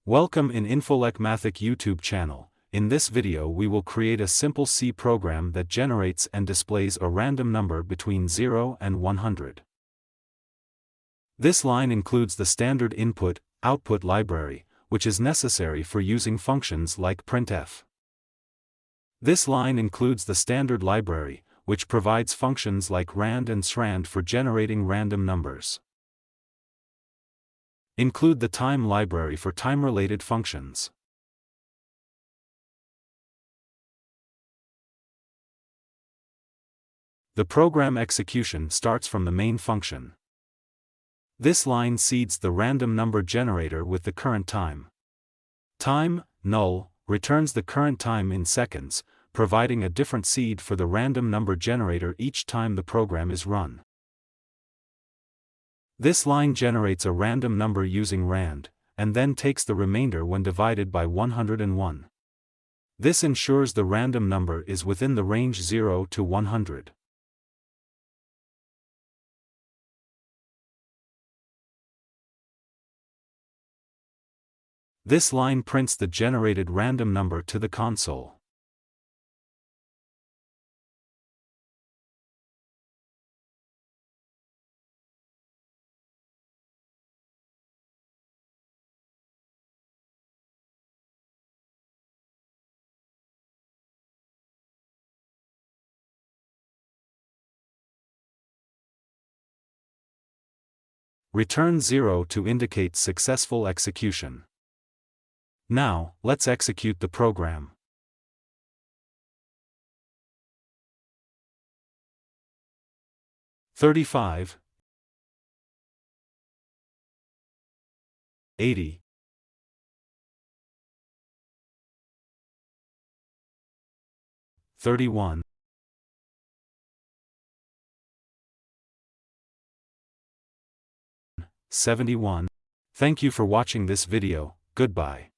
Welcome in Infolek YouTube channel. In this video we will create a simple C program that generates and displays a random number between 0 and 100. This line includes the standard input-output library, which is necessary for using functions like printf. This line includes the standard library, which provides functions like rand and srand for generating random numbers. Include the time library for time-related functions. The program execution starts from the main function. This line seeds the random number generator with the current time. Time, null, returns the current time in seconds, providing a different seed for the random number generator each time the program is run. This line generates a random number using rand, and then takes the remainder when divided by 101. This ensures the random number is within the range 0 to 100. This line prints the generated random number to the console. Return 0 to indicate successful execution. Now, let's execute the program. $35, 80, 31, 71. Thank you for watching this video. Goodbye.